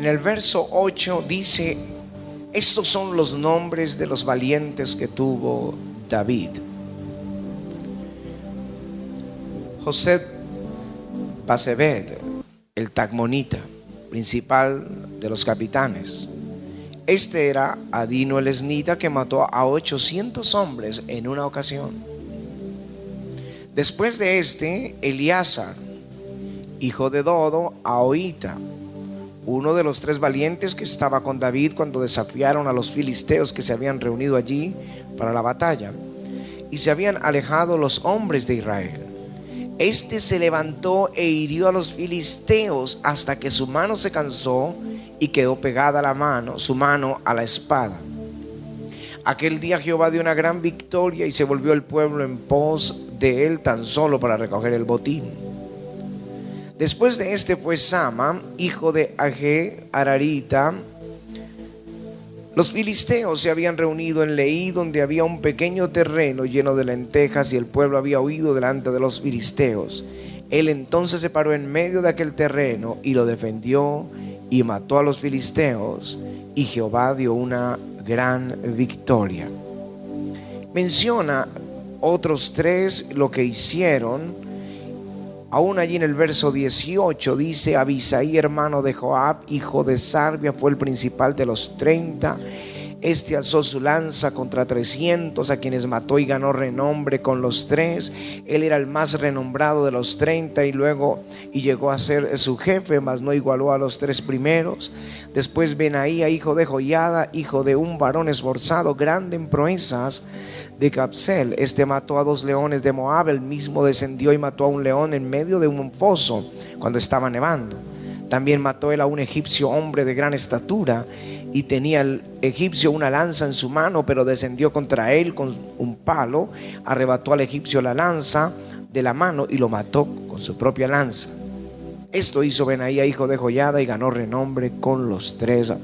En el verso 8 dice: estos son los nombres de los valientes que tuvo David. José-Basebet, el tagmonita, principal de los capitanes. Este era Adino el esnita, que mató a 800 hombres en una ocasión. Después de este, Eleazar, hijo de Dodo, Ahoita, uno de los 3 valientes que estaba con David cuando desafiaron a los filisteos que se habían reunido allí para la batalla, y se habían alejado los hombres de Israel. Este se levantó e hirió a los filisteos hasta que su mano se cansó y quedó pegada su mano a la espada. Aquel día Jehová dio una gran victoria y se volvió el pueblo en pos de él tan solo para recoger el botín. Después de este fue Sama, hijo de Agé Ararita. Los filisteos se habían reunido en Leí, donde había un pequeño terreno lleno de lentejas, y el pueblo había huido delante de los filisteos. Él entonces se paró en medio de aquel terreno y lo defendió y mató a los filisteos, y Jehová dio una gran victoria. Menciona otros 3 lo que hicieron. Aún allí en el verso 18 dice: Abisai, hermano de Joab, hijo de Sarbia, fue el principal de los 30. Este alzó su lanza contra 300, a quienes mató y ganó renombre con los 3. Él era el más renombrado de los 30 y llegó a ser su jefe, mas no igualó a los 3 primeros. Después Benaía, hijo de Joiada, hijo de un varón esforzado, grande en proezas, de Capsel. Este mató a 2 leones de Moab. Él mismo descendió y mató a un león en medio de un foso cuando estaba nevando. También mató él a un egipcio, hombre de gran estatura, y tenía el egipcio una lanza en su mano, pero descendió contra él con un palo, arrebató al egipcio la lanza de la mano y lo mató con su propia lanza. Esto hizo Benaía, hijo de Joiada, y ganó renombre con los 3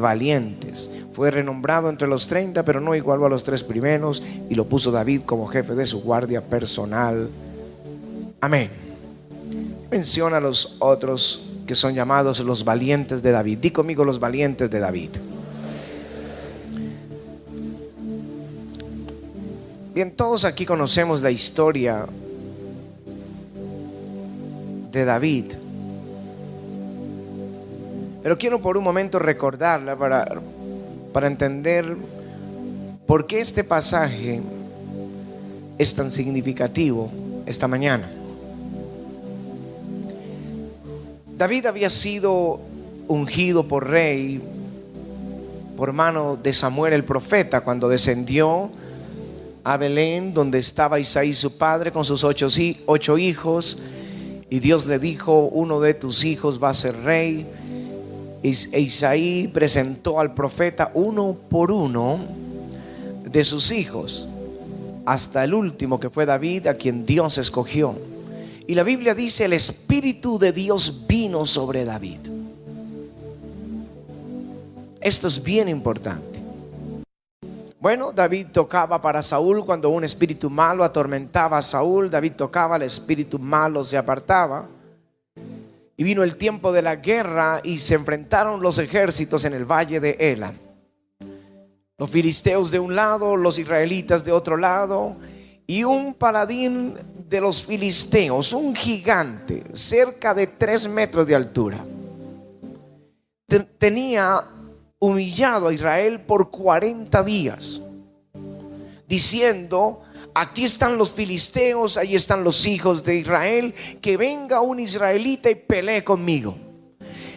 valientes. Fue renombrado entre los 30, pero no igualó a los 3 primeros, y lo puso David como jefe de su guardia personal. Amén. Menciona a los otros que son llamados los valientes de David. Di conmigo: los valientes de David. Bien, todos aquí conocemos la historia de David, pero quiero por un momento recordarla para entender por qué este pasaje es tan significativo esta mañana. David había sido ungido por rey por mano de Samuel el profeta cuando descendió a Belén, donde estaba Isaí su padre con sus 8 hijos, y Dios le dijo: uno de tus hijos va a ser rey. E Isaí presentó al profeta uno por uno de sus hijos, hasta el último, que fue David, a quien Dios escogió. Y la Biblia dice: el Espíritu de Dios vino sobre David. Esto es bien importante. Bueno, David tocaba para Saúl cuando un espíritu malo atormentaba a Saúl. David tocaba, el espíritu malo se apartaba. Y vino el tiempo de la guerra y se enfrentaron los ejércitos en el valle de Ela. Los filisteos de un lado, los israelitas de otro lado. Y un paladín de los filisteos, un gigante, cerca de 3 metros de altura, tenía humillado a Israel por 40 días, diciendo: aquí están los filisteos, ahí están los hijos de Israel, que venga un israelita y pelee conmigo.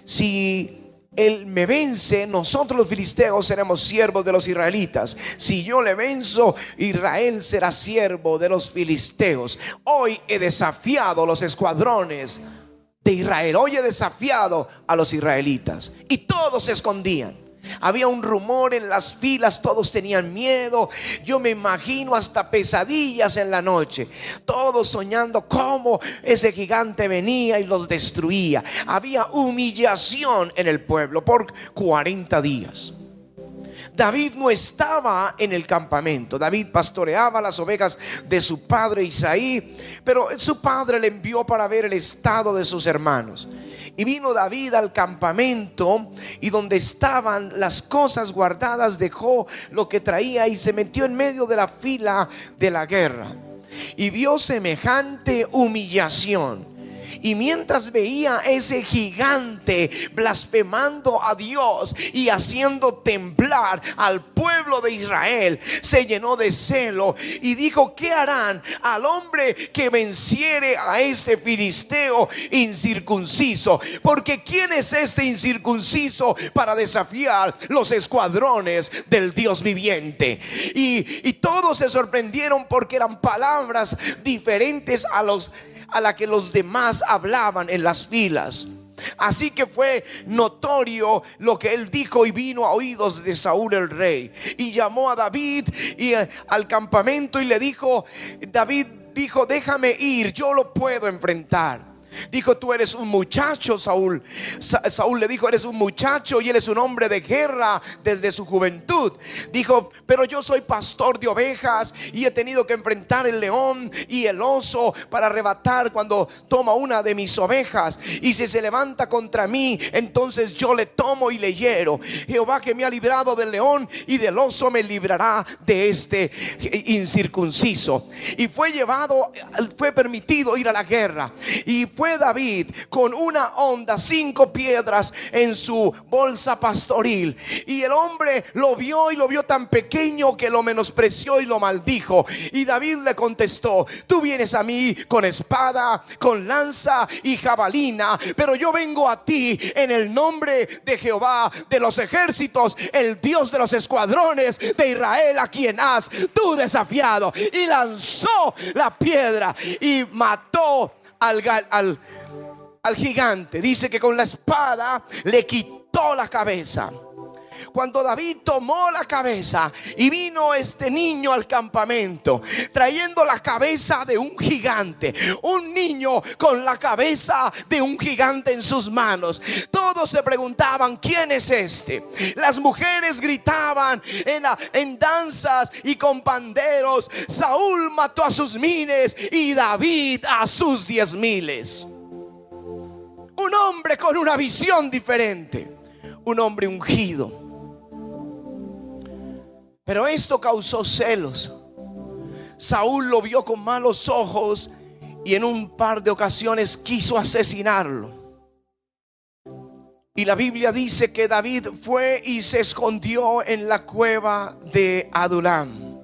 Si él me vence, nosotros los filisteos seremos siervos de los israelitas. Si yo le venzo, Israel será siervo de los filisteos. Hoy he desafiado los escuadrones de Israel. Hoy he desafiado a los israelitas. Y todos se escondían. Había un rumor en las filas, todos tenían miedo. Yo me imagino hasta pesadillas en la noche, todos soñando cómo ese gigante venía y los destruía. Había humillación en el pueblo por 40 días. David no estaba en el campamento. David pastoreaba las ovejas de su padre Isaí, pero su padre le envió para ver el estado de sus hermanos. Y vino David al campamento, y donde estaban las cosas guardadas dejó lo que traía y se metió en medio de la fila de la guerra. Y vio semejante humillación. Y mientras veía ese gigante blasfemando a Dios y haciendo temblar al pueblo de Israel, se llenó de celo y dijo: ¿qué harán al hombre que venciere a este filisteo incircunciso? Porque ¿quién es este incircunciso para desafiar los escuadrones del Dios viviente? Y todos se sorprendieron, porque eran palabras diferentes a la que los demás hablaban en las filas. Así que fue notorio lo que él dijo, y vino a oídos de Saúl el rey, y llamó a David al campamento y le dijo. David dijo: déjame ir, yo lo puedo enfrentar. Dijo: tú eres un muchacho, Saúl. Saúl le dijo: eres un muchacho, y él es un hombre de guerra desde su juventud. Dijo: pero yo soy pastor de ovejas, y he tenido que enfrentar el león y el oso para arrebatar cuando toma una de mis ovejas. Y si se levanta contra mí, entonces yo le tomo y le hiero. Jehová, que me ha librado del león y del oso, me librará de este incircunciso. Y fue permitido ir a la guerra. Y fue David con una honda, 5 piedras en su bolsa pastoril. Y el hombre lo vio, y lo vio tan pequeño que lo menospreció y lo maldijo. Y David le contestó: tú vienes a mí con espada, con lanza y jabalina, pero yo vengo a ti en el nombre de Jehová de los ejércitos, el Dios de los escuadrones de Israel, a quien has tú desafiado. Y lanzó la piedra y mató al gigante. Dice que con la espada le quitó la cabeza. Cuando David tomó la cabeza, y vino este niño al campamento trayendo la cabeza de un gigante, un niño con la cabeza de un gigante en sus manos, todos se preguntaban: ¿quién es este? Las mujeres gritaban en danzas y con panderos: Saúl mató a sus miles y David a sus 10,000. Un hombre con una visión diferente, un hombre ungido. Pero esto causó celos. Saúl lo vio con malos ojos, y en un par de ocasiones quiso asesinarlo. Y la Biblia dice que David fue y se escondió en la cueva de Adulam.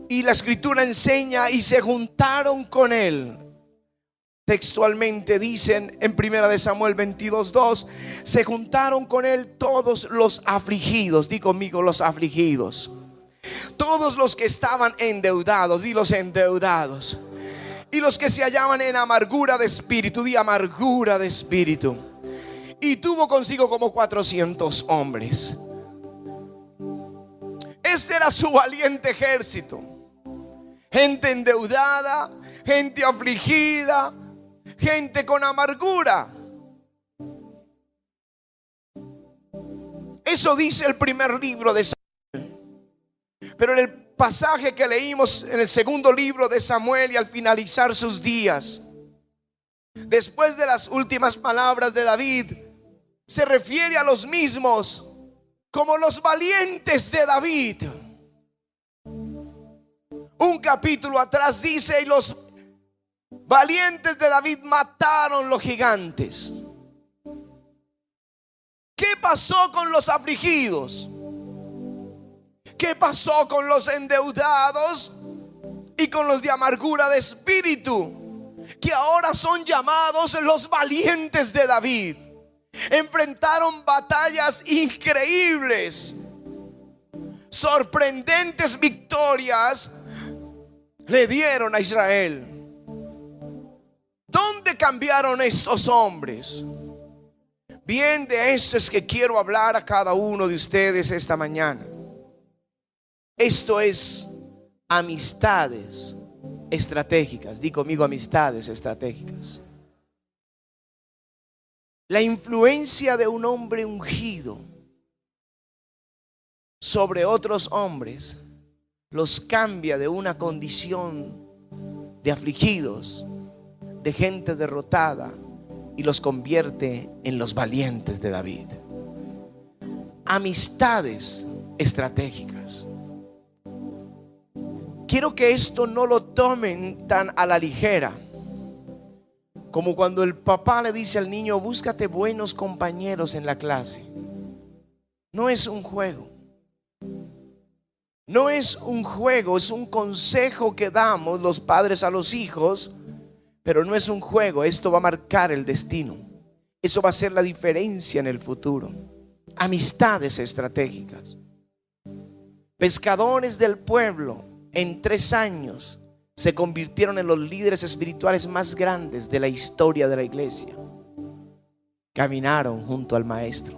Y la escritura enseña: y se juntaron con él. Textualmente dicen en 1 Samuel 22:2: se juntaron con él todos los afligidos. Di conmigo: los afligidos. Todos los que estaban endeudados. Di: los endeudados. Y los que se hallaban en amargura de espíritu. Di: amargura de espíritu. Y tuvo consigo como 400 hombres. Este era su valiente ejército. Gente endeudada, gente afligida, gente con amargura. Eso dice el primer libro de Samuel. Pero en el pasaje que leímos en el segundo libro de Samuel, y al finalizar sus días, después de las últimas palabras de David, se refiere a los mismos como los valientes de David. Un capítulo atrás dice: y los valientes de David mataron los gigantes. ¿Qué pasó con los afligidos? ¿Qué pasó con los endeudados y con los de amargura de espíritu, que ahora son llamados los valientes de David? Enfrentaron batallas increíbles, sorprendentes victorias le dieron a Israel. ¿Dónde cambiaron estos hombres? Bien, de esto es que quiero hablar a cada uno de ustedes esta mañana. Esto es amistades estratégicas. Di conmigo: amistades estratégicas. La influencia de un hombre ungido sobre otros hombres, los cambia de una condición de afligidos, de gente derrotada, y los convierte en los valientes de David. Amistades estratégicas. Quiero que esto no lo tomen tan a la ligera, como cuando el papá le dice al niño: búscate buenos compañeros en la clase. No es un juego. No es un juego, es un consejo que damos los padres a los hijos, pero no es un juego. Esto va a marcar el destino. Eso va a ser la diferencia en el futuro. Amistades estratégicas. Pescadores del pueblo en 3 años se convirtieron en los líderes espirituales más grandes de la historia de la iglesia. Caminaron junto al maestro.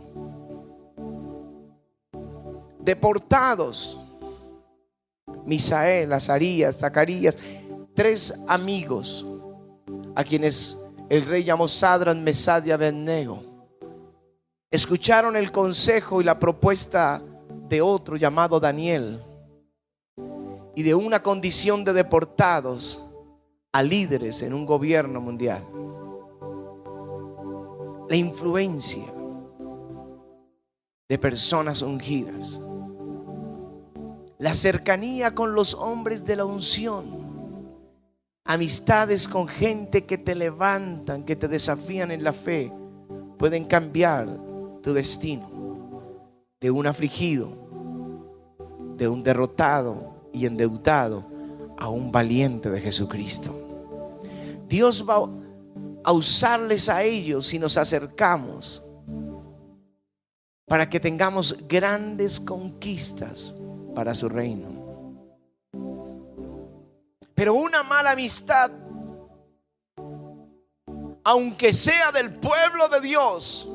Deportados: Misael, Azarías, Zacarías, 3 amigos a quienes el rey llamó Sadrán, Mesad y Abednego. Escucharon el consejo y la propuesta de otro llamado Daniel, y de una condición de deportados a líderes en un gobierno mundial. La influencia de personas ungidas, la cercanía con los hombres de la unción, amistades con gente que te levantan, que te desafían en la fe, pueden cambiar tu destino de un afligido, de un derrotado y endeudado, a un valiente de Jesucristo. Dios va a usarles a ellos si nos acercamos, para que tengamos grandes conquistas para su reino. Pero una mala amistad, aunque sea del pueblo de Dios,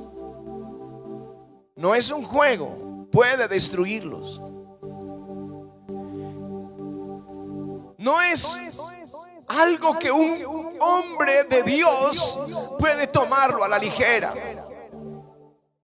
no es un juego, puede destruirlos. No es algo que un hombre de Dios puede tomarlo a la ligera.